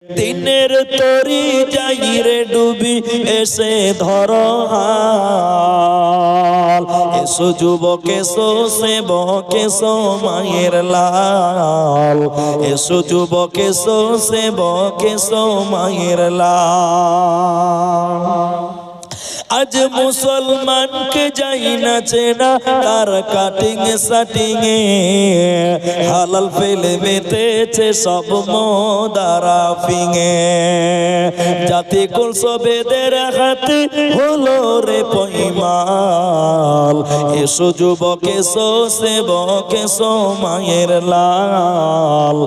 দিনের তরি যাই রে ডুবি এসে ধরো হাল, এসো যুবক এসো সেবক এসো মায়ের লাল, এসো যুবক এসো সেবক এসো মায়ের লাল। আজ মুসলমানকে যাই না চেনা তার কাটিং সাটিং এ, হালাল ফেলে বেতেছে সব মোদারা ফিঙে, জাতি কুল সবেদের হাতে হলো রে পয়মাল, এসো যুবক এসো সেবক এসো মায়ের লাল,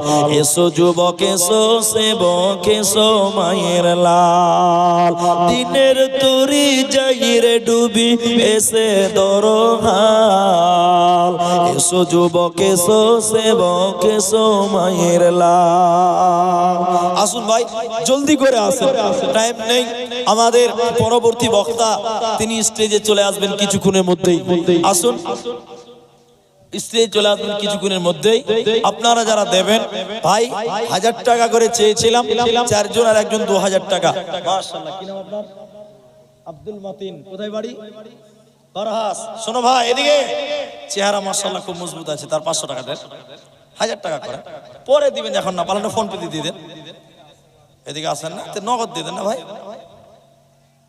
এসো যুবক এসো সেবক এসো মায়ের লাল। দিনের তরি যাই রে ডুবি এসে ধরো হাল, এসো যুবক এসো সেবক এসো মায়ের লাল। আসুন ভাই জলদি করে আসুন, টাইম নেই। আমাদের পরবর্তী বক্তা তিনি স্টেজে চলে আসবেন কিছুক্ষণের মধ্যেই। আসুন স্টেজে চলে আসবেন কিছুক্ষণের মধ্যেই। আপনারা যারা দেবেন ভাই 1000 টাকা করে চেয়েছিলাম, 4 জন আর একজন 2000 টাকা। মাশাআল্লাহ, কি নাম আপনার? আব্দুল মতিন। কোথায় বাড়ি? বারহাস। শোনো ভাই এদিকে, চেহারা মাশাআল্লাহ খুব মজবুত আছে, তার 500 টাকা দেন, 1000 টাকা করে পরে দিবেন, এখন না পারলে ফোন পে দিয়ে দেন। এদিকে আসেন না, নগদ দিয়ে দেন না ভাই,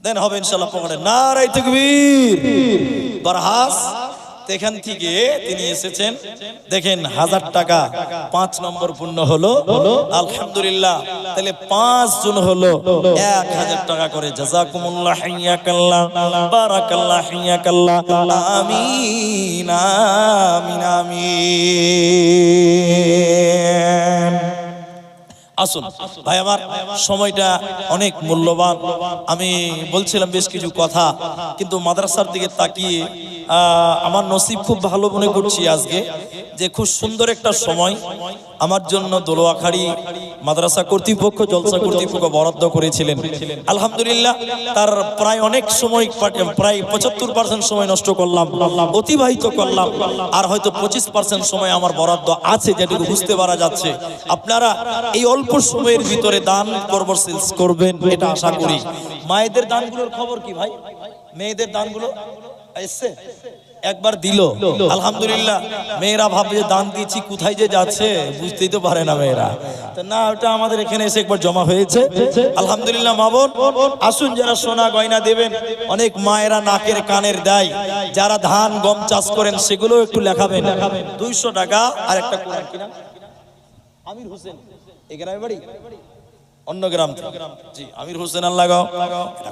দেন হবে ইনশাআল্লাহ পকেটে। নারায়ে তাকবীর। বারহাস এখান থেকে তিনি এসেছেন, দেখেন 1000 টাকা 5 নম্বর পূর্ণ হলো, আলহামদুলিল্লাহ। তাহলে 5 জন হলো 1000 টাকা করে। জাযাকুমুল্লাহ, হাইয়াকাল্লাহ, বারাকাল্লাহ, হাইয়াকাল্লাহ, আমিন আমিন আমিন। আসুন ভাই, আমার সময়টা অনেক মূল্যবান। আমি বলছিলাম বেশ কিছু কথা, কিন্তু মাদ্রাসার দিকে তাকিয়ে আমার নসিব খুব ভালো মনে করছি আজকে, যে খুব সুন্দর একটা সময় আমার জন্য দোলোয়াখাড়ি মাদ্রাসা কর্তৃপক্ষ, জলসা কর্তৃপক্ষ বরাদ্দ করেছিলেন। আলহামদুলিল্লাহ, তার প্রায় অনেক সময়, প্রায় 75% সময় নষ্ট করলাম, অতিবাহিত করলাম, আর হয়তো 25% সময় আমার বরাদ্দ আছে, যেটুকু বুঝতে পারা যাচ্ছে। আপনারা এই অল্প সময়ের ভিতরে দান করবেন এটা আশা করি। মায়েদের দানগুলোর খবর কি ভাই? মেয়েদের দানগুলো এসছে, একবার দিল, আলহামদুলিল্লাহ। মেয়েরা ভাবে যে দান দিয়েছি কোথায় যে যাচ্ছে বুঝতেই তো পারে না মেয়েরা, তো না, ওটা আমাদের এখানে এসে একবার জমা হয়েছে, আলহামদুলিল্লাহ। মা বোন আসুন, যারা সোনা গয়না দেবেন, অনেক মায়েরা নাকের কানের দেয়, যারা ধান গম চাষ করেন সেগুলো একটু লেখাবেন। 200 টাকা আর একটা কোরআন কিনা আমির হোসেন, এই গ্রামের বাড়ি, অন্য গ্রাম থেকে, জি আমির হোসেন, আল্লাহ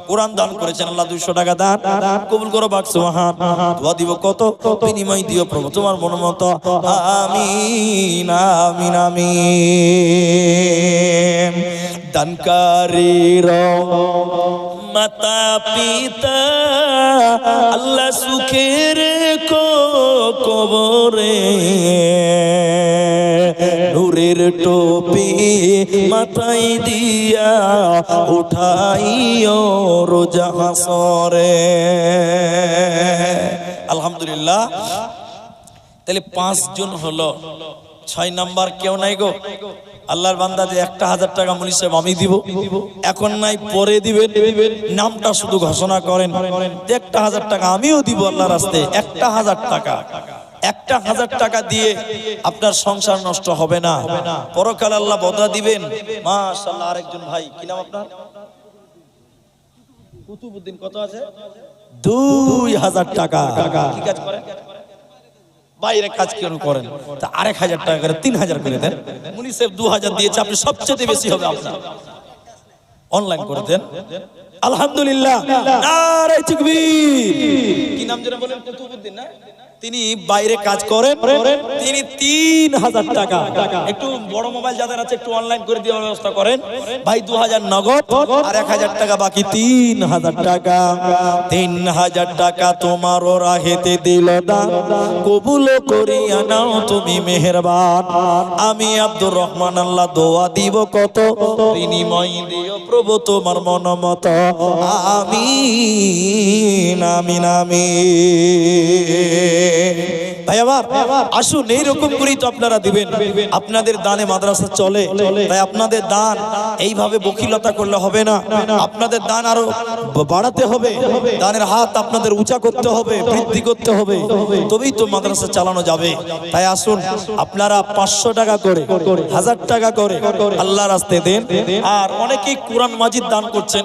কোরআন দান করেছেন, আল্লাহ 200 টাকা দান কবুল করো, বাক্স মহান দোয়া দিব কত, বিনিময় দিও প্রভু তোমার মন মতো, আমিন আমিন আমিন। দানকারীর মাতা পিতা আল্লাহ সুখের কবরে, নূরের টুপি মাথায় দিয়া উঠাইও রোজ হাসরে। আলহামদুলিল্লাহ, তাহলে 5 জন হলো। 6 নাম্বার কেউ নাই গো? আল্লাহর বান্দা যে একটা 1000 টাকা মুলি সাহেব আমি দিব, এখন নাই পরে দিবেন, নামটা শুধু ঘোষণা করেন যে একটা 1000 টাকা আমিও দিব আল্লাহর রাস্তায়। একটা 1000 টাকা, একটা 1000 টাকা দিয়ে আপনার সংসার নষ্ট হবে না, পরকাল আল্লাহ বদলা দিবেন। মাশাআল্লাহ। আরেকজন ভাই, কি নাম আপনার? কুতুবউদ্দিন। কত আছে? 2000 টাকা। কি কাজ করেন? বাইরে কাজ কেন করেন? তা 1000 টাকা করে 3000 করে দেন। মুনি সাহেব 2000 দিয়েছে, আপনি সবচেয়ে বেশি হবে আপনার, অনলাইন করে দেন। আলহামদুলিল্লাহ, নারায়ে তাকবীর। কি নাম যেন বলেন? কুতুবউদ্দিন না? তিনি বাইরে কাজ করেন, তিনি 3000 টাকা। একটু বড় মোবাইল যাদের আছে একটু অনলাইন করে দেওয়ার ব্যবস্থা করেন ভাই। 2000 নগদ আর 1000 টাকা বাকি, 3000 টাকা। 3000 টাকা তোমার রাহেতে দিল দান, কবুল করিয়া নাও তুমি মেহেরবান। আমি আব্দুর রহমান আল্লাহ দোয়া দিব কত, বিনিময় দিও প্রভু তোমার মন মতো, আমিন আমিন আমিন। ভাই আমার আসুন এইরকম করেই তো আপনারা দিবেন। আপনাদের দানে মাদ্রাসা চলে, তাই আপনাদের দান এইভাবে বকিলতা করলে হবে না। আপনাদের দান আরো বাড়াতে হবে, দানের হাত আপনাদের উঁচা করতে হবে, বৃদ্ধি করতে হবে, তবেই তো মাদ্রাসা চালানো যাবে। তাই আসুন আপনারা 500 টাকা করে, 1000 টাকা করে আল্লাহর রাস্তায় দেন। আর অনেকেই কোরআন মাজিদ দান করছেন।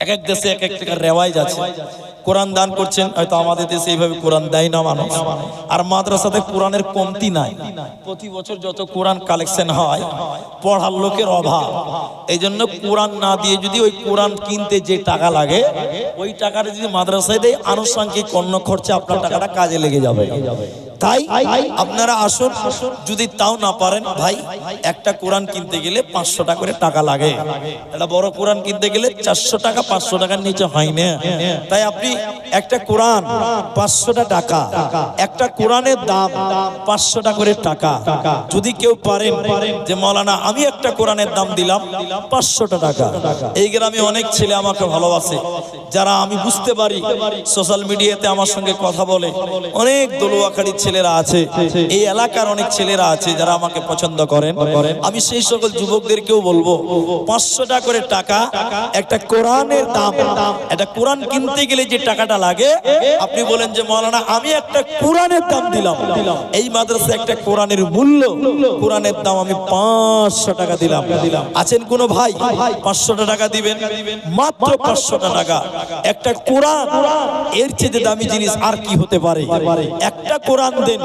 এক এক দেশে এক এক টাকার রেওয়াজ আছে, কোরআন দান করছেন। হয়তো আমাদের দেশে এইভাবে কোরআন দেয় না মানুষ। আর মাদ্রাসাতে কোরআনের কমতি নাই, প্রতি বছর যত কোরআন কালেকশন হয়, পড়ার লোকের অভাব। এই জন্য কোরআন না দিয়ে যদি ওই কোরআন কিনতে যে টাকা লাগে, ওই টাকাটা যদি মাদ্রাসায় দেয়, আনুষঙ্গিক অন্য খরচে আপনার টাকাটা কাজে লেগে যাবে। তাই আপনারা আসুন, যদি তাও না পারেন ভাই, একটা কোরআন কিনতে গেলে 500 টাকা করে টাকা লাগে। একটা বড় কোরআন কিনতে গেলে 400 টাকা, 500 টাকার নিচে হয় না। তাই আপনি একটা কোরআন 500 টাকা, একটা কোরআনের দাম 500 টাকা করে টাকা। যদি কেউ পারেন যে মাওলানা আমি একটা কোরআনের দাম দিলাম 500 টাকা। এই গ্রামে অনেক ছেলে আমাকে ভালোবাসে, যারা আমি বুঝতে পারি সোশ্যাল মিডিয়াতে আমার সঙ্গে কথা বলে, অনেক দলুয়াখালী ছেলেরা আছে, এই এলাকার অনেক ছেলেরা আছে যারা আমাকে পছন্দ করেন। আমি সেই সকল যুবকদেরকেও বলবো 500 টাকা করে টাকা একটা কোরআনের দাম। একটা কোরআন কিনতে গেলে যে টাকাটা লাগে, আপনি বলেন যে মাওলানা আমি একটা কোরআনের দাম দিলাম, এই মাদ্রাসায় একটা কোরআনের মূল্য, কোরআনের দাম আমি 500 টাকা দিলাম। আছেন কোন ভাই 500 টাকা দিবেন? মাত্র 500 টাকা। একটা কোরআন, এর চেয়ে দামি জিনিস আর কি হতে পারে? একটা কোরআন দেন,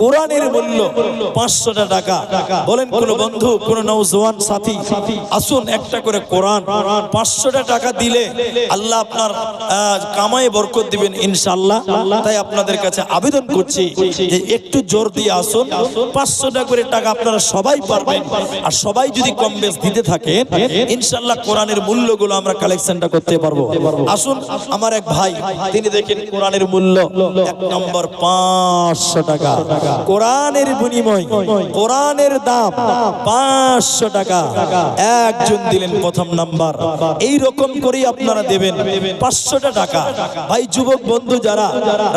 কোরআনের মূল্য 500 টাকা। বলেন কোন বন্ধু, কোন নওজওয়ান সাথী, আসুন একটা করে কোরআন 500 টাকা দিলে আল্লাহ আপনার কামায়ে বরকত দিবেন ইনশাআল্লাহ। তাই আপনাদের কাছে আবেদন করছি যে একটু জোর দিয়ে আসুন। 500 টাকা করে টাকা আপনারা সবাই পারবেন, আর সবাই যদি কম বেশ দিতে থাকে ইনশাআল্লাহ কোরআনের মূল্যগুলো আমরা কালেকশনটা করতে পারবো। আসুন আমার এক ভাই, তিনি দেখেন কোরআনের মূল্য 1 নম্বর 500 টাকা। কোরআনের বিনিময়, কোরআনের দাম 500 টাকা। একজন দিলেন প্রথম নাম্বার। এই রকম করেই আপনারা দেবেন 500 টাকা। ভাই যুবক বন্ধু যারা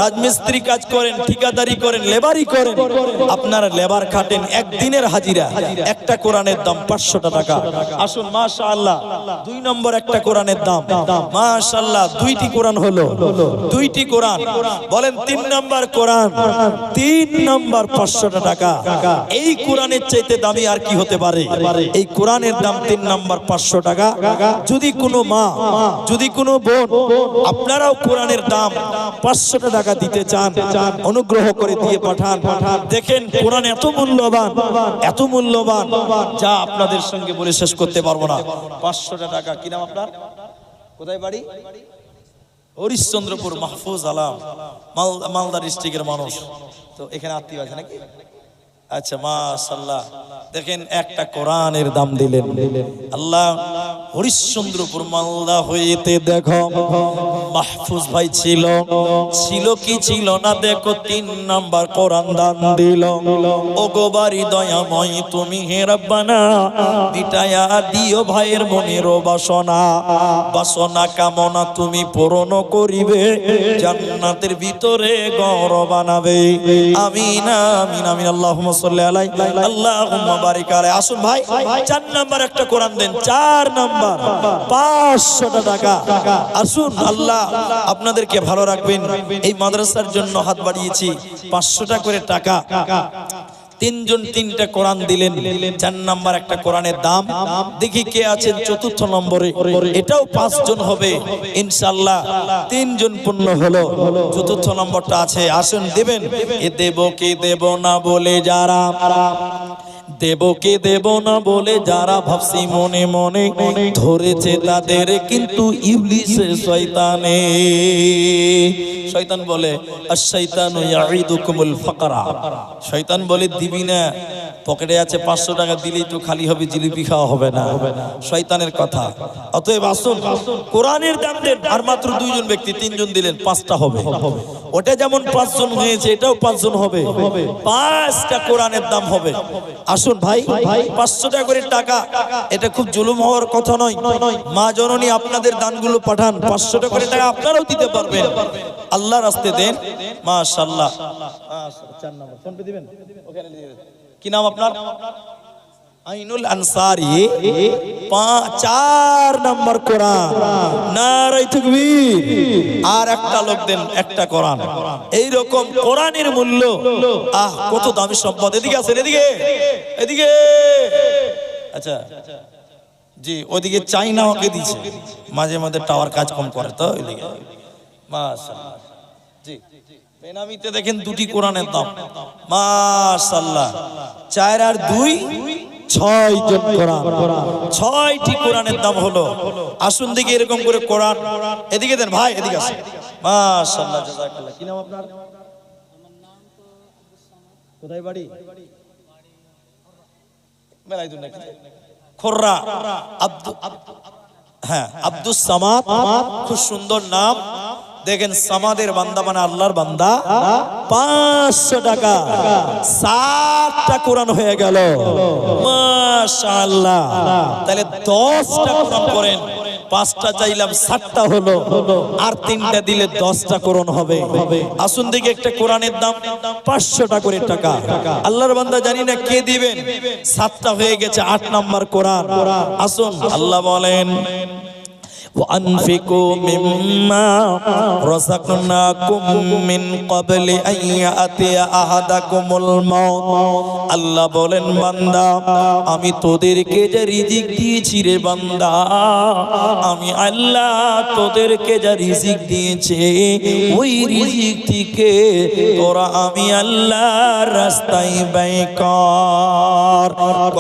রাজমিস্ত্রি কাজ করেন, ঠিকাদারি করেন, লেবারি করেন, আপনারা লেবার খাটেন, একদিনের হাজিরা, একটা কোরআনের দাম 500 টাকা। আসুন মাশাআল্লাহ 2 নম্বর একটা কোরআনের দাম, মাশাআল্লাহ 2টি কোরআন হলো, 2টি কোরআন। বলেন 3 নম্বর কোরআন, 3 নম্বর 500 টাকা। এই কোরআনের চাইতে দামি আর কি হতে পারে? এই কোরআনের দাম 3 নম্বর 500 টাকা। যদি কোনো মা, যদি কোনো বোন আপনারাও কোরআনের দাম 500 টাকা দিতে চান, অনুগ্রহ করে দিয়ে পাঠান। দেখেন কোরআন এত মূল্যবান, এত মূল্যবান, যা আপনাদের সঙ্গে বলে শেষ করতে পারবো না। 500 টাকা। কি নাম আপনার? কোথায় বাড়ি? হরিশ্চন্দ্রপুর, মাহফুজ আলম, মালদা ডিস্ট্রিক্টের মানুষ। তো এখানে আত্মীয় আছে নাকি? আচ্ছা মাশাআল্লাহ। দেখেন একটা কোরআনের দাম দিলেন আল্লাহ। হরিশ্চন্দ্রপুর মালদা হইতে দেখো মাহফুজ ভাই ছিল, ছিল কি ছিল না দেখো 3 নাম্বার কোরআন দান দিল। ও গো বাড়ি দয়াময় তুমি হে রব্বানা, মিটায়া দিও ভাইয়ের মনের বাসনা, বাসনা কামনা তুমি পূরণ করিবে, জান্নাতের ভিতরে ঘর বানাবে। আমিন আমিন আমিন। আল্লাহুম্মা সাল্লি আলাইহি আল্লাহুম্মা বারিক আলাইহি। আসুন ভাই 4 নাম্বার একটা কোরআন দেন, 4 নাম্বার 500 টাকা। আসুন আল্লাহ আপনাদেরকে ভালো রাখবেন। এই মাদ্রাসার জন্য হাত বাড়িয়েছি 500 টাকা করে টাকা। 3 জন 3টা কোরআন দিলেন, 4 নাম্বার একটা কোরআনের দাম। দেখি কে আছেন 4র্থ নম্বরে, এটাও 5 জন হবে ইনশাআল্লাহ। 3 জন পূর্ণ হলো, 4র্থ নম্বরটা আছে। আসুন দেবেন। এ দেব কি দেব না বলে যারা, দেব কে দেব না বলে যারা ভাবছি মনে মনে, ধরেছে তাদের কিন্তু ইবলিসে শয়তানে। শয়তান বলে আশ-শাইতানু ইয়াইদুকুমুল ফাকরা, শয়তান বলে দিবি না, পকেটে আছে 500 টাকা দিলেই তো খালি হবে, জিলিপি খাওয়া হবে না, শয়তানের কথা। অতএব আসুন কোরআনের দাম দেন। আর মাত্র 2 জন ব্যক্তি, 3 জন দিলেন 5টা হবে। ওটা যেমন 5 জন হয়েছে এটাও 5 জন হবে, 5টা কোরআনের দাম হবে। আসুন ভাই, 500 টাকা করে টাকা, এটা খুব জুলুম হওয়ার কথা নয়। মা জননী আপনাদের দানগুলো পাঠান, 500 টাকা করে টাকা আপনারাও দিতে পারবেন, আল্লাহর রাস্তায় দেন। মাশাআল্লাহ। 4 নম্বর ফোন পে দিবেন, ওখানে দিয়ে দেন। কি নাম আপনার? আইনুল আনসারী। 4 নম্বর কোরআন, নারায়ে তাকবীর। আর একটা লোক দেন একটা কোরআন। এই রকম কোরআনের মূল্য কত দামি সম্পদ। এদিকে আছেন, এদিকে এদিকে। আচ্ছা জি, ওদিকে চাইনা ওকে দিয়েছে, মাঝে মাঝে টাওয়ার কাজ কম করে তো এদিকে। মাশাআল্লাহ। জি, বেনামিতে দেখেন 2টি কোরআনের দাম। মাশাআল্লাহ। 4 আর 2 6 জন কোরআন, 6টি কোরআনের দাম হলো। আসুন দেখি এরকম করে কোরআন। এদিকে দেন ভাই, এদিকে আসেন। মাশাআল্লাহ, জাযাকাল্লাহ। কি নাম আপনার? কোথায় বাড়ি? মেলাইদুন নাকি? খোররা। হ্যাঁ, আব্দুস সামাদ, খুব সুন্দর নাম। দেখেন, সামাদের বান্দা মানে আল্লাহর বান্দা। 500 টাকা, 7টা কোরআন হয়ে গেল। মাশাআল্লাহ। তাহলে 10টা কোরআন করেন, 5টা চাইলাম 7টা হলো, আর 3টা দিলে 10টা কোরআন হবে। আসুন দেখি একটা কোরআনের দাম 500 টাকা করে টাকা। আল্লাহর বান্দা জানি না কে দিবেন, 7টা হয়ে গেছে, 8 নম্বর কোরআন। আসুন, আল্লাহ বলেন وأنفقوا مما رزقناكم من قبل أن يأتي أحدكم الموت। আল্লাহ বলেন, বান্দা আমি তোদেরকে যে রিজিক দিয়েছি রে বান্দা, আমি আল্লাহ তোদেরকে যা রিজিক দিয়েছি ওই রিজিক থেকে তোরা আমি আল্লাহর রাস্তায় ব্যয় কর।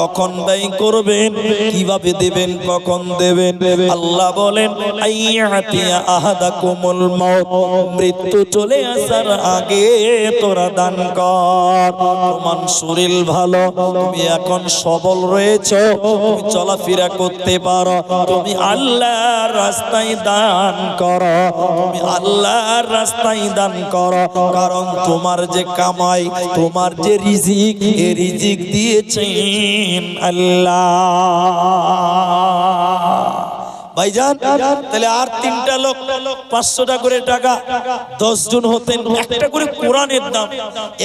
কখন ব্যয় করবেন, কিভাবে দেবেন, কখন দেবেন? আল্লাহ বলেন আইয়াতিয়া আহাদাকুমুল মাউত, মৃত্যু চলে আসার আগে তোরা দান কর। তোমার শরীর ভালো, তুমি এখন সবল রয়েছো, তুমি চলাফেরা করতে পারো, তুমি আল্লাহর রাস্তায় দান করো, তুমি আল্লাহর রাস্তায় দান করো। কারণ তোমার যে কামাই, তোমার যে রিজিক, এই রিজিক দিয়েছেন আল্লাহ। ভাইজান, তাহলে আর 3টা লোক 500 টাকা করে টাকা, 10 জন হতেন, একটা করে কোরআনের দাম।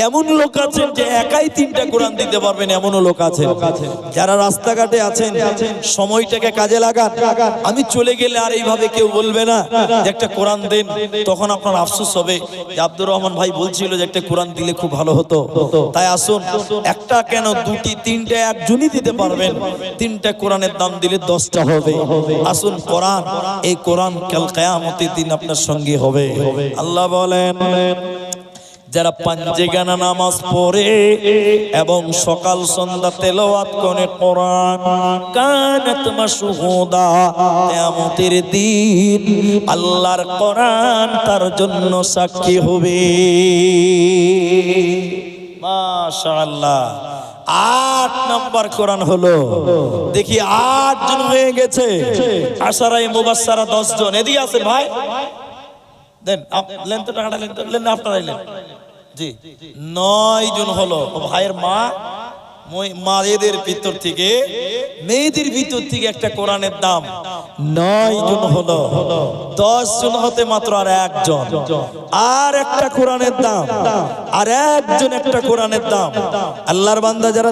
এমন লোক আছেন যে একাই 3টা কোরআন দিতে পারবেন, এমনও লোক আছেন। যারা রাস্তাঘাটে আছেন, সময়টাকে কাজে লাগান। আমি চলে গেলে আর এইভাবে কেউ বলবে না যে একটা কোরআন দেন, তখন আপনার আফসোস হবে যে আব্দুর রহমান ভাই বলছিল যে একটা কোরআন দিলে খুব ভালো হতো। তাই আসুন, একটা কেন 2টি 3টা একজনই দিতে পারবেন, 3টা কোরআনের দাম দিলে 10টা হবে। আসুন, কোরআন, এই কোরআন কাল কিয়ামতের দিন আপনার সঙ্গে হবে। আল্লাহ বলেন, যারা পাঞ্জেগানা নামাজ পড়ে এবং সকাল সন্ধ্যা তেলাওয়াত করে কোরআন, কানাত মাশহুদা, কিয়ামতের দিন আল্লাহর কোরআন তার জন্য সাক্ষী হবে। মাশাআল্লাহ। 8 নম্বর কোরআন হলো। দেখি 8 জন হয়ে গেছে। আশারায়ে মুবাশশারা 10 জন। এদিকে আছেন ভাই, দেন লেন তো টাকাটা, লেন তো, লেন আপনারা লেন। জি, 9 জন হলো। ভাইয়ের মা, মায়েদের ভিতর থেকে, মেয়েদের ভিতর থেকে একটা কোরআনের দাম 9 জন হলো। 10 জন হতে মাত্র আর 1 জন, আর একটা কোরআনের দাম, আর 1 জন একটা কোরআনের দাম। আল্লাহর বান্দা যারা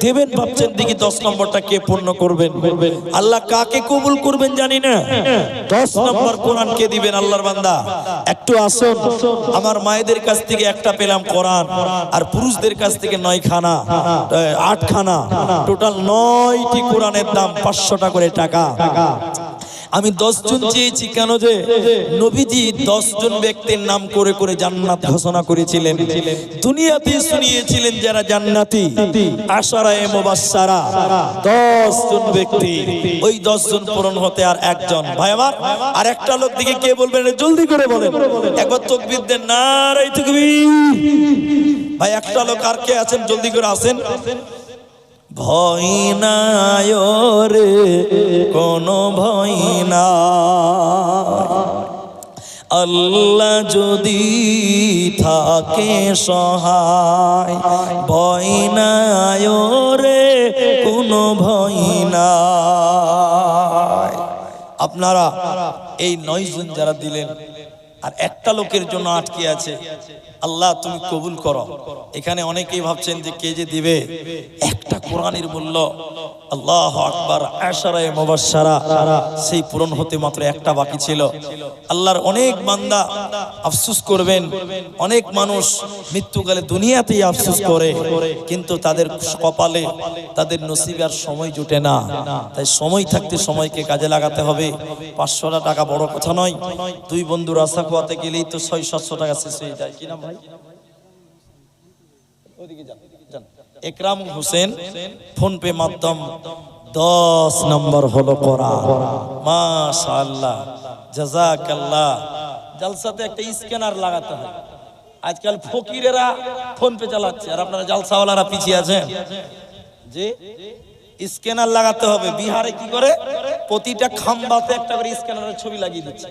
দেবেন ভাবছেন দেখি 10 নম্বরটা কে পূর্ণ করবেন। আল্লাহ কাকে কবুল করবেন জানি না। 10 নম্বর কোরআন কে দিবেন আল্লাহর বান্দা? একটু আসুন, আমার মায়েদের কাছ থেকে একটা পেলাম কোরআন, আর পুরুষদের কাছ থেকে 9 খানা, 8 খানা, টোটাল 9টি কোরআনের দাম 500 টাকা করে টাকা। আমি 10 জন চেয়েছি, কেন যে নবীজি 10 জন ব্যক্তির নাম করে করে জান্নাত ঘোষণা করেছিলেন, দুনিয়াতে শুনিয়েছিলেন যারা জান্নাতি, আশারায়ে মুবাশশারা 10 জন ব্যক্তি। ওই 10 জন পূরণ হতে আর 1 জন। ভাই আমার, আর একটা লোক দিকে কে বলবেন, জলদি করে বলেন, একবার তাকবীর দেন, নারায়ে তাকবীর। ভাই একটা লোক আর কে আছেন, জলদি করে আসেন। ভয় নাই রে, কোনো ভয় নাই, আল্লাহ যদি থাকে সহায়, ভয় নাই রে কোনো ভয় নাই। আপনারা এই 9 জন যারা দিলেন আর একটা লোকের জন্য আটকে আছে, আল্লাহ তুমি কবুল করো। এখানে অনেকেই ভাবছেন যে কে যে দিবে, একটা কোরআনের মূল্য আল্লাহু আকবার, আশারায়ে মুবাশশারা সেই পূরণ হতে মাত্র একটা বাকি ছিল। আল্লাহর অনেক বান্দা আফসোস করবেন, অনেক মানুষ মৃত্যুকালে দুনিয়াতেই আফসোস করে, কিন্তু তাদের কপালে তাদের নসিবে আর সময় জুটে না। তাই সময় থাকতে সময়কে কাজে লাগাতে হবে। 500 টাকা বড় কথা নয়, দুই বন্ধুর আশা খোয়াতে গেলেই তো 600-700 টাকা শেষ হয়ে যায়। কি নাম ভাই? একরাম হোসেন, ফোন পে মাধ্যম 10 নম্বর হলো কোরআন। মাশাআল্লাহ, জাযাকাল্লাহ। জালসাতে একটা স্ক্যানার লাগাতে হয়। আজকাল ফকিরেরা ফোন পে চালাচ্ছে, আর আপনারা জালসাওয়ালারা পিছিয়ে আছেন। যে স্ক্যানার লাগাতে হবে। বিহারে কি করে, প্রতিটা খাম্বাতে একটা করে স্ক্যানারের ছবি লাগিয়ে দিচ্ছে।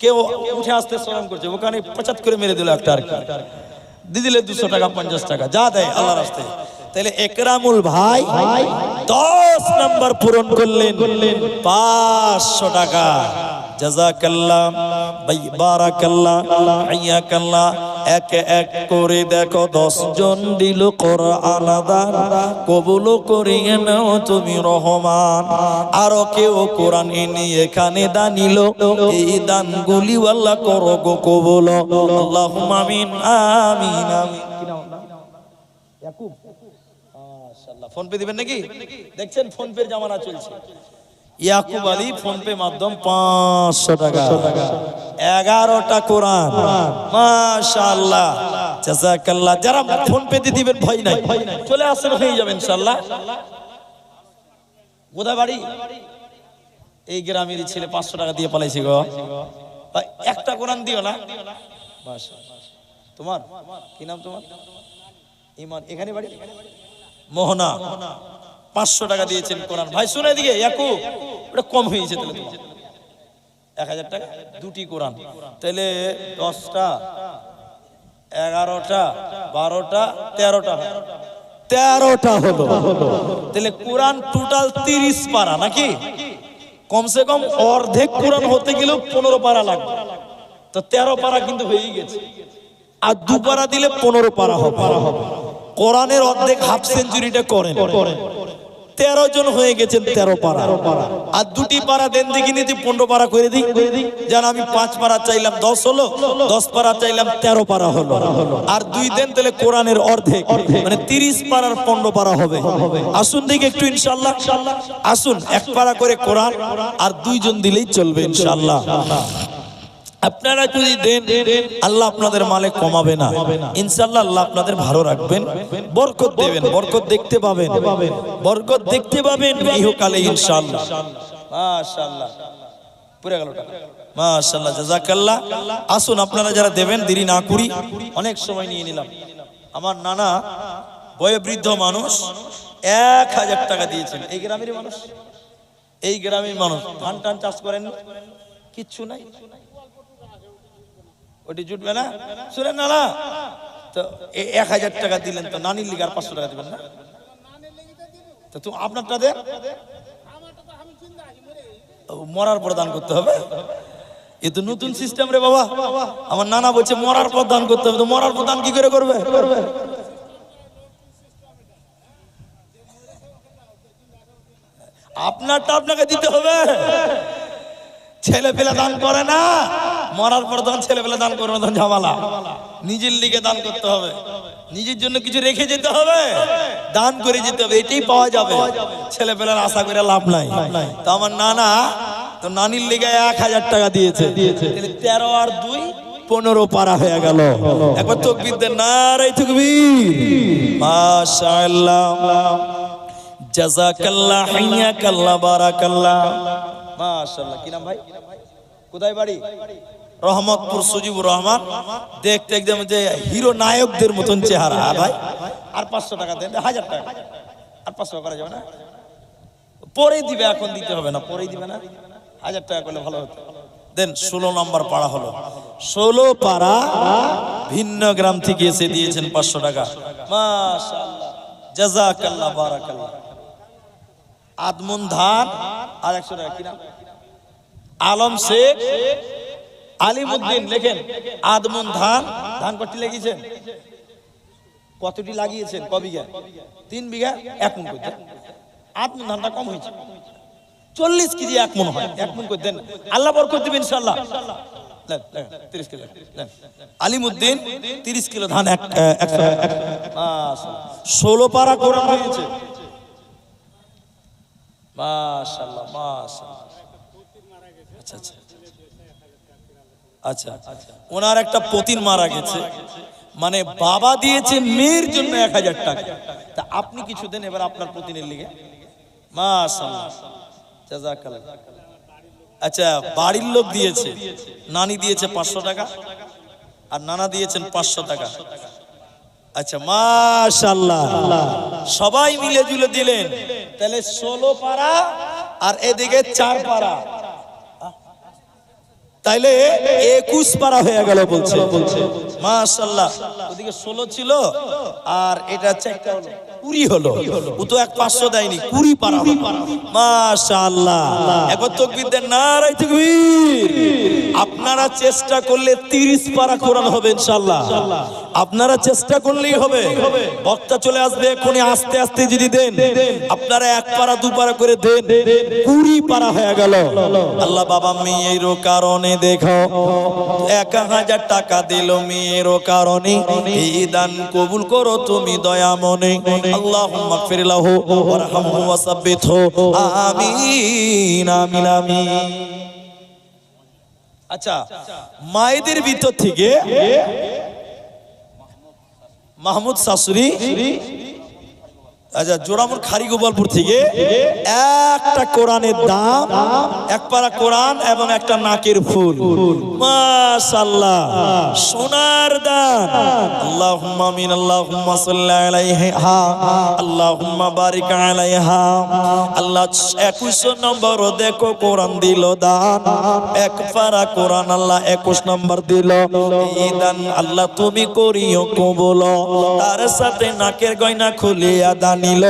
কেউ উঠে আসতে শরম করছে, ওখানে 50 করে মেরে দিল একটা, আর দিয়ে দিলে 200 টাকা 50 টাকা যা দেয় আল্লাহর রাস্তায়। তাহলে একরামুল ভাই 10 নম্বর পূরণ করলেন 500 টাকা। জাযাকাল্লাহ, বারাকাল্লাহ, হাইয়াকাল্লাহ। এক এক করে দেখো 10 জন দিল কোরআন দান, কবুল করিয়ে নাও তুমি রহমান। আরো কেউ কোরআন এনে এখানে দানিল, এই দানগুলি আল্লাহ করো গো কবুল। আল্লাহুম্মা আমিন আমিন আমিন। ইয়াকুব, মাশাআল্লাহ। ফোন পে দিবেন নাকি? দেখছেন ফোন পে জামানা চলছে। ইয়াকুব আলী ফোন পে মাধ্যম 500 টাকা, 11টা কোরআন। মাশাআল্লাহ, জাযাকাল্লাহ। যারা ফোন পে দিয়ে দিবেন ভয় নাই, চলে আসেন, হয়ে যাবে ইনশাআল্লাহ। কোথায় বাড়ি? এই গ্রামেরই ছেলে 500 টাকা দিয়ে পালাইছে গো। একটা কোরআন দিও না। মাশাআল্লাহ। তোমার কি নাম? তোমার ইমান। এখানে বাড়ি মোহনা। 500 টাকা দিয়েছেন কোরআন। ভাই শুনে দিকে ইয়াকুব, ওটা কম হয়েছে। তাহলে তোমার 1000 টাকা, 2টি কোরআন। তাহলে 10টা, 11টা, 12টা, 13টা, 13টা হলো। তাহলে কোরআন টোটাল 30 পারা নাকি? কমসে কম অর্ধেক কোরআন হতে গেলেও 15 পারা লাগবে। তো 13 পারা কিন্তু হয়েই গেছে। আর 2 পারা দিলে 15 পারা হবে। কোরআনের অর্ধেক হাফ সেঞ্চুরিটা করেন, 13 জন হয়ে গেছেন 13 পারা। আর 2টি পারা দেন দেখিনি, 15 পারা করে দিই। যেন আমি 5 পারা চাইলাম 10 হলো, 10 পারা চাইলাম 13 পারা হলো। আর 2 দেন, তাহলে কোরআনের অর্ধেক মানে 30 পারার 15 পারা হবে। আসুন দেখি একটু ইনশাআল্লাহ। আসুন, 1 পারা করে কোরআন আর 2 জন দিলেই চলবে ইনশাআল্লাহ। আপনারা যদি দেন, আল্লাহ আপনাদের মালে কমাবে না ইনশাআল্লাহ। আল্লাহ আপনাদের ভালো রাখবেন, বরকত দেবেন, বরকত দেখতে পাবেন, বরকত দেখতে পাবেন ইহকালে ইনশাআল্লাহ। মাশাআল্লাহ, পুরো গেল টাকা। মাশাআল্লাহ, জাযাকাল্লাহ। আসুন আপনারা যারা দেবেন, দেরি না করি, অনেক সময় নিয়ে নিলাম। আমার নানা বয়োবৃদ্ধ মানুষ 1000 টাকা দিয়েছেন। এই গ্রামের মানুষ, এই গ্রামের মানুষ ধান টান চাষ করেন, কিচ্ছু নাই, ওটি জুটবে না। শুনেন না, তো 1000 টাকা দিলেন, তো নানির লিগে আর 500 টাকা দিবেন না? তো তুমি আপনারটা দেন, মরার পর দান করতে হবে। এ তো নতুন সিস্টেম রে বাবা। আমার নানা বলছে মরার পর দান করতে হবে। তো মরার পর দান কি করে করবে? আপনারটা আপনাকে দিতে হবে। ছেলে পেলে দান করে না, মরার পর তখন ছেলে পেলে দান করবে, তখন ঝামেলা। নিজের লিগে দান করতে হবে, নিজের জন্য কিছু রেখে যেতে হবে, দান করে যেতে হবে, এটাই পাওয়া যাবে। ছেলে পেলের আশা করে লাভ নাই। তো আমার নানা তো নানির লিগে 1000 টাকা দিয়েছে। 13 আর 2 15 পারা হয়ে গেল। একবার তাকবীর দেন, নারে তাকবীর। মাশাআল্লাহ, জাযাকাল্লাহ, হাইয়াকাল্লাহ, বারাকাল্লাহ। মাশাআল্লাহ। কি নাম ভাই? কোথায় বাড়ি? রহমতপুর, সুজিবুর রহমান। দেখতে একদম যে হিরো নায়কদের মতন চেহারা। ভাই আর 500 টাকা দেন, 1000 টাকা। আর 500 করা যাবে না? পরে দিবে, এখন দিতে হবে না, পরেই দিবে না? 1000 টাকা করলে ভালো হতো। দেন 16 নম্বর পাড়া হলো। 16 পাড়া ভিন্ন গ্রাম থেকে এসে দিয়েছেন 500 টাকা। মাশাআল্লাহ, জাযাকাল্লাহ, বারাকাল্লাহ। আদমন ধান আর 100 টাকা। কি নাম? আলম শেখ আলিমউদ্দিন। লেখেন আদমন ধান। ধান কতটি লাগিয়েছেন? কতটি লাগিয়েছেন? ক বিঘা? 3 বিঘা। 1 মণ করতে আদমন ধানটা কম হয়েছে। 40 কেজি 1 মণ হয়। 1 মণ করে দেন, আল্লাহ বরকত দিবেন ইনশাআল্লাহ। 30 কিলো আলিমউদ্দিন 30 কিলো ধান 100। মাশাআল্লাহ, 16 পারা কোরআন হয়েছে। মাশাআল্লাহ, মাশাআল্লাহ। আচ্ছা আচ্ছা, ওনার একটা পতিন মারা গেছে, মানে বাবা দিয়েছে মেয়ের জন্য 1000 টাকা। তা আপনি কিছু দেন এবার আপনার পতিনের লিগে। মাশাআল্লাহ, জাযাকাল্লাহ। আচ্ছা, বাড়ির লোক দিয়েছে, নানি দিয়েছে 500 টাকা আর নানা দিয়েছেন 500 টাকা। আচ্ছা, মাশাআল্লাহ, সবাই মিলে জুলে দিলেন। তাহলে 16 পারা আর এদিকে 4 পারা, তাইলে 21 পারা হয়ে গেল বলছে। মাশাআল্লাহ, ওদিকে 16 ছিল আর এটা 4টা হলো 20 হলো। ও তো 500 দেয়নি, 20 পারা হলো। মাশাআল্লাহ, একবার তাকবীর দেন, নারায়ে তাকবীর। আপনারা চেষ্টা করলে 30 পারা কোরআন হবে ইনশাআল্লাহ। আপনারা চেষ্টা করলেই হবে। বক্তা চলে আসবে এখনি, আস্তে আস্তে যদি দেন, আপনারা 1 পারা 2 পারা করে দেন, 20 পারা হয়ে গেল। আল্লাহ বাবা মেয়ের কারণে দেখো 1000 টাকা দিল, মেয়ের কারণে এই দান কবুল করো তুমি দয়া মনে। আল্লাহুম্মা গফির লাহু ওয়ারহামহু ওয়াসাব্বিতহু, আমিন আমিন আমিন। আচ্ছা, মায়েদের ভিতর থেকে মাহমুদ শাশুড়ি, আচ্ছা জোড়ামুর খারি গোপালপুর থেকে একটা কোরআনের দাম, 1 পারা কোরআন এবং একটা নাকের ফুল। মাশাআল্লাহ, সোনার দান। আল্লাহুম্মা আমিন, আল্লাহুম্মা সাল্লি আলাইহা, আল্লাহুম্মা বারিক আলাইহা। আল্লাহ 21 নম্বর দেখো কোরআন দিল দান, 1 পারা কোরআন আল্লাহ 21 নম্বর দিল। এই দান আল্লাহ তুমি করিও কবুল, তার সাথে নাকের গয়না খুলিয়া দান নিল।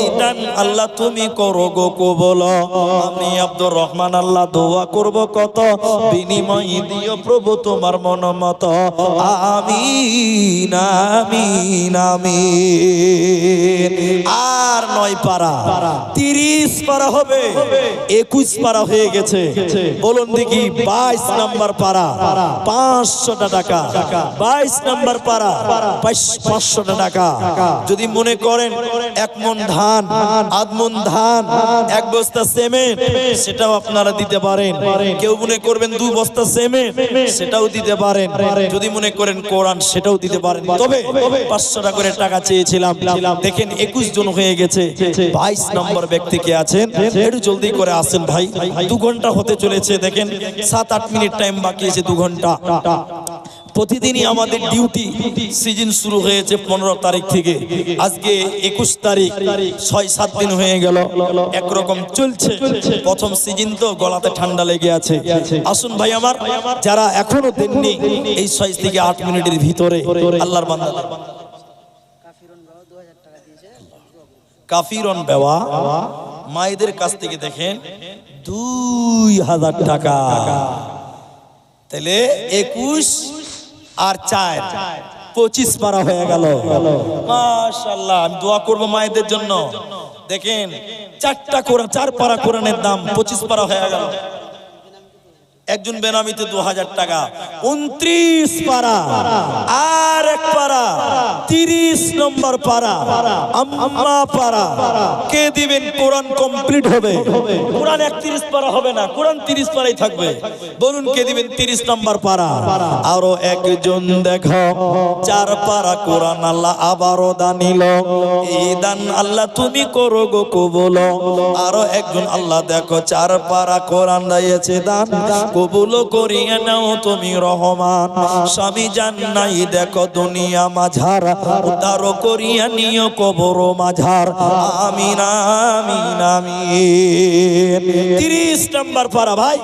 এই দান আল্লাহ তুমি করো গো কবুল। আমি আব্দুর রহমান আল্লাহ দোয়া করব কত, বিনিময় দিও প্রভু তোমার মন মতো। আমিন আমিন আমিন। আর 9 পারা, 30 পারা হবে, 21 পারা হয়ে গেছে। বলুন দেখি, 22 নম্বর পারা 500 টাকা, 22 নম্বর পারা 500 টাকা। যদি মনে করেন 1 মণ ধান, আধ মণ ধান, 1 বস্তা সিমেন্ট, সেটাও আপনারা দিতে পারেন। কেউ মনে করবেন 2 বস্তা সিমেন্ট, সেটাও দিতে পারেন। যদি মনে করেন কোরআন, সেটাও দিতে পারেন। তবে 500 টাকা করে টাকা চেয়েছিলাম। দেখেন 21 জন হয়ে গেছে। 22 নম্বর ব্যক্তি কে আছেন, একটু জলদি করে আসেন ভাই, 2 ঘন্টা হতে চলেছে। দেখেন 7-8 মিনিট টাইম বাকি আছে, 2 ঘন্টা। প্রতিদিনই আমাদের ডিউটি সিজন শুরু হয়েছে 15 তারিখ থেকে, আজকে 21 তারিখ, 6-7 দিন হয়ে গেল। একরকম চলছে, প্রথম সিজন তো গলাতে ঠান্ডা লেগে আছে। আসুন ভাই আমার, যারা এখনো দেননি, এই 6 থেকে 8 মিনিটের ভিতরে আল্লাহর বান্দা কাফিরন বেওয়া মায়েদের কাছ থেকে দেখেন 2000 টাকা। তাহলে 21 আর 4, 25 পারা হয়ে গেল। মাশাআল্লাহ, আমি দোয়া করব মায়েদের জন্য। দেখেন 4টা কোরআন, 4 পারা কোরআনের দাম 25 পারা হয়ে গেল। একজন বেনামিতে 2000 টাকা, 29 পারা আর 1 পারা 30 নম্বর পারা, আম্মা পারা। কে দিবেন? কোরআন কমপ্লিট হবে। কোরআন 31 পারা হবে না, কোরআন 30 পারাই থাকবে। বলুন কে দিবেন? 30 নম্বর পারা। আরো একজন দেখো 4 পারা কোরআন আল্লাহ আবারও দানিল। এই দান আল্লাহ তুমি করো গো কবুল। আরো একজন আল্লাহ দেখো 4 পারা কোরআন দিয়েছে দান, কবুল করিয়ে নাও তুমি রহমান। স্বামী জান্নাই দেখো দুনিয়া মাঝার, উদ্ধার করিয়া নিও কবর মাঝার। আমিন আমিন আমিন। 30 নাম্বার পারা ভাই,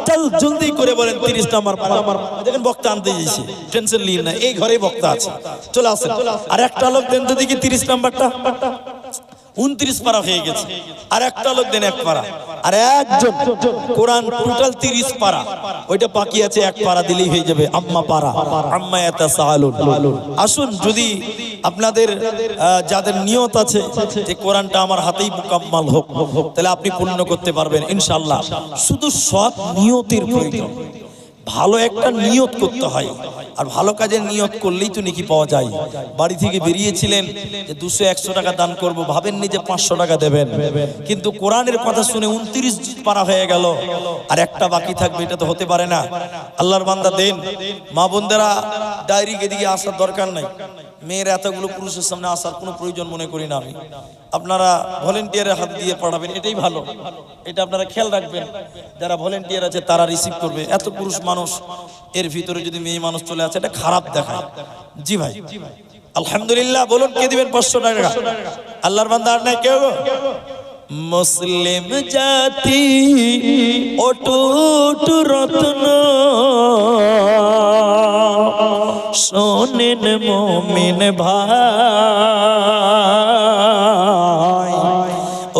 চল জলদি করে বলেন 30 নাম্বার পারা। দেখেন বক্তা আনতে যাইছি, টেনশন নিন না, এই ঘরেই বক্তা আছে, চলে আসেন। আর একটা লোক দেন তো দেখি 30 নাম্বারটা। 29 পারা হয়ে গেছে, আর একটা লোক দেন 1 পারা। আর একজন কোরআন টোটাল 30 পারা, ওইটা বাকি আছে 1 পারা দিলেই হয়ে যাবে। আম্মা পারা, আম্মা ইয়াতাসাআলুন। আসুন, যদি আপনাদের যাদের নিয়ত আছে যে কোরআনটা আমার হাতেই মুকাম্মাল হোক, তাহলে আপনি পূর্ণ করতে পারবেন ইনশাআল্লাহ। শুধু সৎ নিয়তের প্রয়োজন, ভালো একটা নিয়ত করতে হয়, আর ভালো কাজের নিয়ত করলেই তো নেকি পাওয়া যায়। বাড়ি থেকে বেরিয়েছিলেন যে 200-100 টাকা দান করব, ভাবেননি যে 500 টাকা দেবেন, কিন্তু কোরআনের কথা শুনে 29 পারা হয়ে গেল, আর একটা বাকি থাকবে, এটা তো হতে পারে না। আল্লাহর বান্দা দেন। মা বোনদেরা ডায়েরি এদিকে আসার দরকার নাই, মেয়ের এতগুলো পুরুষের সামনে আসার কোনো প্রয়োজন মনে করি না আমি। আপনারা ভলেন্টিয়ারের হাত দিয়ে পড়াবেন, এটাই ভালো। এটা আপনারা খেয়াল রাখবেন, যারা ভলেন্টিয়ার আছে তারা রিসিভ করবে। এত পুরুষ মানুষ, এর ভিতরে যদি মেয়ে মানুষ চলে আসে, এটা খারাপ দেখায়। জি ভাই, আলহামদুলিল্লাহ। বলুন কে দিবেন 500 টাকা? আল্লাহর বান্দা আর নাই কেউ? মুসলিম জাতি অটুট রত্ন, শোনেন মুমিন ভাই,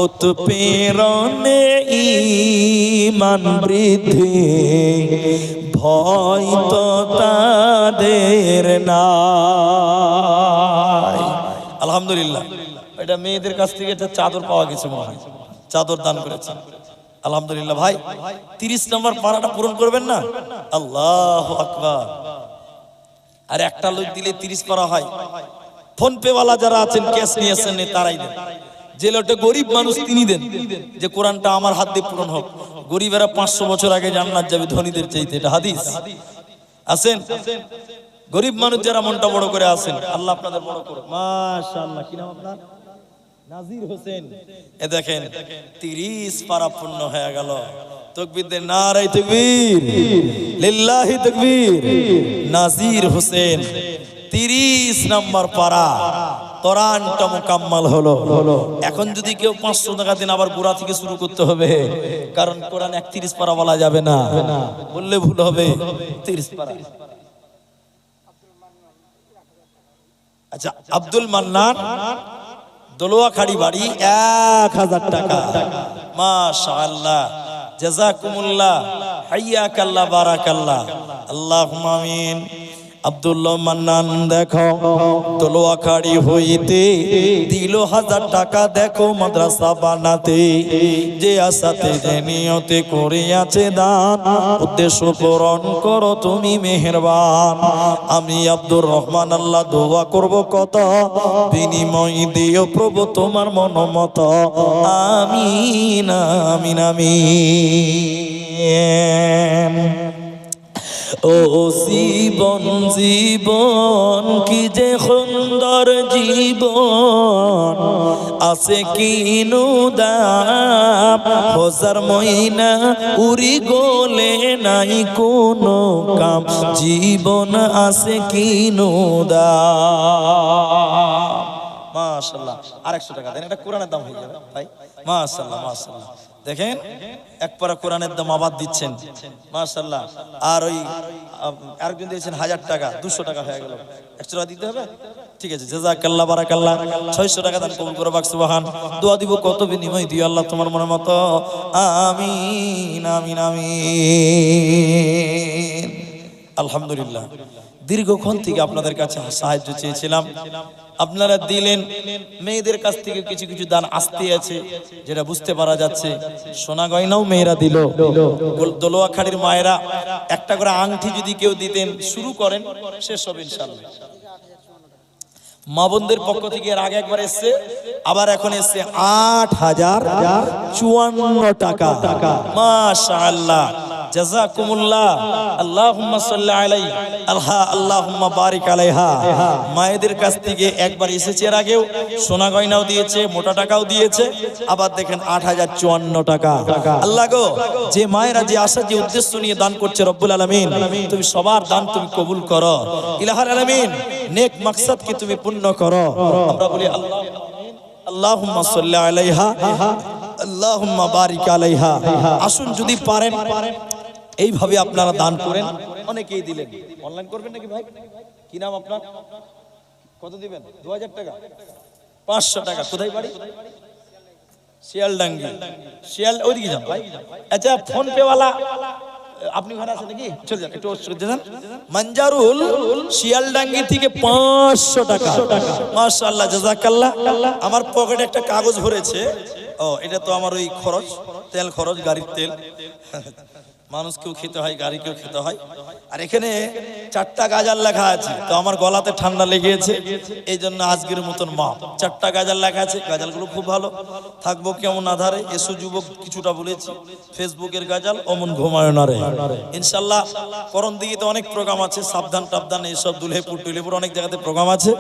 উৎপীড়নে ঈমান বৃদ্ধি, ভয় তো তাদের নাই। আলহামদুলিল্লাহ। এটা মেয়েদের কাছ থেকে একটা চাদর পাওয়া গেছে, মনে হয় চাদর দান করেছে। আলহামদুলিল্লাহ। ভাই 30 নম্বর পারাটা পূরণ করবেন না? আল্লাহু আকবার। আর একটা লোক দিলে 30 পারা হয়। ফোন পে ওয়ালা যারা আছেন, ক্যাশ নিয়ে আসেন, তারাই দেন। যে লোকটা গরিব মানুষ, তিনি দেন যে কোরআনটা আমার হাত দিয়ে পূরণ হোক। গরিবেরা 500 বছর আগে জান্নাত যাবে ধনীদের চাইতে, এটা হাদিস। আসেন, গরিব মানুষ যারা মনটা বড় করে আসেন, আল্লাহ আপনাদের বড় করুন। মাশাআল্লাহ। কি নাম আপনার? নাজির হোসেন। এ দেখেন 30 পারা পূর্ণ হয়ে গেল। তাকবীর দেন, নারায়ে তাকবীর, লিল্লাহি তাকবীর। নাজির হোসেন 30 নাম্বার পারা, কোরআনটা মুকাম্মাল হলো। এখন যদি কেউ 500 টাকা দিন, আবার গোড়া থেকে শুরু করতে হবে, কারণ কোরআন 31 পারা বলা যাবে না, বললে ভুল হবে। 30 পারা। আচ্ছা, আব্দুল মান্নান, দোলোয়াখাড়ি বাড়ি, 1000 টাকা। মাশাআল্লাহ, জাযাকুমুল্লাহ, হাইয়াকাল্লাহ, বারাকাল্লাহ, আল্লাহুম্মা আমিন। আব্দুল্লাহ মান্নান দেখো দোলোয়াখাড়ি হইতে দিল 1000 টাকা, দেখো মাদ্রাসা বানাতে, যে আশাতে যে নিয়তে করিয়াছে দান, উদ্দেশ্য পূরণ করো তুমি মেহেরবান। আমি আব্দুর রহমান আল্লাহ দোয়া করব কত, বিনিময় দিও প্রভু তোমার মনোমত। আমিন আমিন আমিন। ও জীবন জীবন কি যে সুন্দর জীবন, আছে কিনু দাম, হাজার মহিনা উড়ি গলে নাই কোনো কাম, জীবন আছে কিনু দাম। মাশাআল্লাহ। আর 100 টাকা দেন, এটা কোরআনের দাম হয়ে যাবে ভাই। মাশাআল্লাহ মাশাআল্লাহ। দেখেন এক পারা কোরআনের দাম আবাদ দিচ্ছেন, মাশাআল্লাহ। আর ওই আরেকজন দিয়েছেন 1000 টাকা, 200 টাকা হয়ে গেল। 100 টাকা দিতে হবে, ঠিক আছে। জাযাকাল্লাহ, বারাকাল্লাহ। 600 টাকা দান কবুল করো, বাক সুবহান। দোয়া দিব কত, বিনিময় দিও আল্লাহ তোমার মনের মতো। আমিন আমিন আমিন। আলহামদুলিল্লাহ। দীর্ঘক্ষণ থেকে আপনাদের কাছে সাহায্য চেয়েছিলাম, আপনারা দিলেন। মেয়েদের কাছ থেকে কিছু কিছু দান আসতে আছে, যেটা বুঝতে পারা যাচ্ছে। সোনা গয়নাও মেয়েরা দিল। দোলোয়াখাড়ির মায়েরা একটা করে আংটি যদি কেউ দিতেন, শুরু করেন, শেষ হবে ইনশাআল্লাহ। মা বোনদের পক্ষ থেকে এর আগে একবার এসছে, আবার এখন এসছে 8054 টাকা। মাশাআল্লাহ। জাযাকুমুল্লাহ, আল্লাহুম্মা সাল্লি আলাইহি, আল্লাহুম্মা বারিক আলাইহা। মায়েদের কাছ থেকে একবার এসেছে, এর আগেও সোনা গয়নাও দিয়েছে, মোটা টাকাও দিয়েছে, আবার দেখেন ৮০৫৪ টাকা। আল্লাহ গো, যে মায়েরা যে আশা যে উদ্দেশ্য নিয়ে দান করছে, রব্বুল আলামিন তুমি সবার দান তুমি কবুল করো। ইলাহুল আলামিন নেক মাকসাদকে তুমি পূর্ণ করো। আমরা বলি আল্লাহ আল্লাহুম্মা সাল্লি আলাইহা, আল্লাহুম্মা বারিক আলাইহা। আসুন যদি পারেন এইভাবে আপনারা দান করেন। অনেকেই দিলেন, অনলাইন করবেন নাকি ভাই? কি নাম আপনার? কত দিবেন? 2000 টাকা, 500 টাকা। কোথায় বাড়ি? শিয়ালডাঙ্গি। শিয়াল ওইদিকে যান ভাই। আচ্ছা, ফোন পে ওয়ালা আপনি ঘরে আছেন নাকি? চলে যান, একটু চলে যান। মঞ্জারুল শিয়ালডাঙ্গি থেকে 500 টাকা। মাশাআল্লাহ, জাযাকাল্লাহ। আমার পকেটে একটা কাগজ ভরেছে। ও, এটা তো আমার ওই খরচ, তেল খরচ, গাড়ির তেল। মানুষকেও খেতে হয়, গাড়িকেও খেতে হয়। আর এখানে 4টা গাজাল লেখা আছে, তো আমার গলাতে ঠান্ডা লেগেছে, এই জন্য আজকের মতন মাপ। 4টা গাজাল লেখা আছে, গাজালগুলো খুব ভালো। থাকবো কেমন আধারে, এসো যুবক কিছুটা বলেছি। ফেসবুকের গাজাল, অমন ঘুমায় না রে। ইনশাল্লাহ করণ দিঘিতে অনেক প্রোগ্রাম আছে, সাবধান টাবধান এইসব, দুলহেপুর টুলেপুর অনেক জায়গাতে প্রোগ্রাম আছে।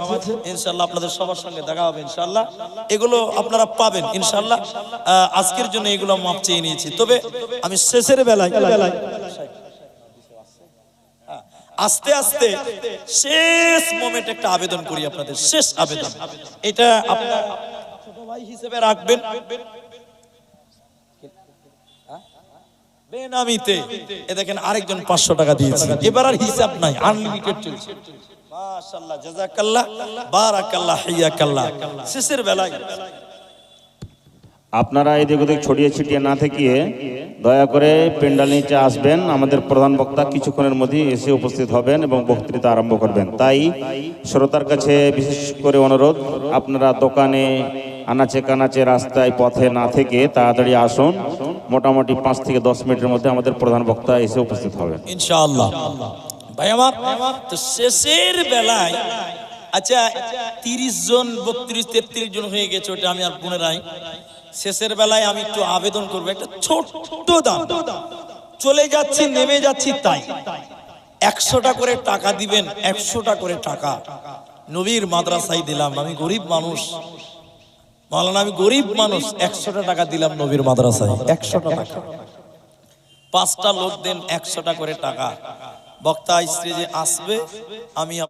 ইনশাল্লাহ আপনাদের সবার সঙ্গে দেখা হবে ইনশাল্লাহ। এগুলো আপনারা পাবেন ইনশাল্লাহ। আজকের জন্য এগুলো মাপ চেয়ে নিয়েছি। তবে আমি শেষের বেলায় আস্তে আস্তে শেষ মোমেন্টে একটা আবেদন করি আপনাদের, শেষ আবেদন। এটা আপনার ছোট ভাই হিসেবে রাখবেন বেনামিতে। এ দেখেন আরেকজন 500 টাকা দিয়েছে, এবার আর হিসাব নাই, আনলিমিটেড চলছে। মাশাআল্লাহ, জাযাকাল্লাহ, বারাকাল্লাহ, হিয়াকাল্লাহ। শেষের বেলায় আপনারা এদিক ওদিক ছড়িয়ে ছিটিয়ে না থাকিয়ে দয়া করে পেন্ডাল নিচে আসবেন। আমাদের প্রধান বক্তা কিছুক্ষণের মধ্যে এসে উপস্থিত হবেন এবং বক্তৃতা আরম্ভ করবেন। তাই শ্রোতার কাছে বিশেষ করে অনুরোধ, আপনারা দোকানে, আনাচে কানাচে, রাস্তায়, পথে না থেকে তাড়াতাড়ি আসুন। মোটামুটি 5 থেকে 10 মিনিটের মধ্যে আমাদের প্রধান বক্তা এসে উপস্থিত হবেন ইনশাআল্লাহ। ভাই আমার, তো শেষের বেলায়, আচ্ছা 30 জন 32 33 জন হয়ে গেছে, ওটা আমি আর পুনরায় শেষের বেলায় আমি একটু আবেদন করবো, একটা ছোট্ট দান। চলে যাচ্ছি, নেমে যাচ্ছি, তাই 100টা করে টাকা দিবেন, 100টা করে টাকা নবীর মাদ্রাসায় দিলাম। আমি গরিব মানুষ মাওলানা, আমি গরিব মানুষ, 100টা টাকা দিলাম নবীর মাদ্রাসায়। 100টা টাকা, 5টা লোক দেন 100টা করে টাকা। বক্তা স্টেজে আসবে, আমি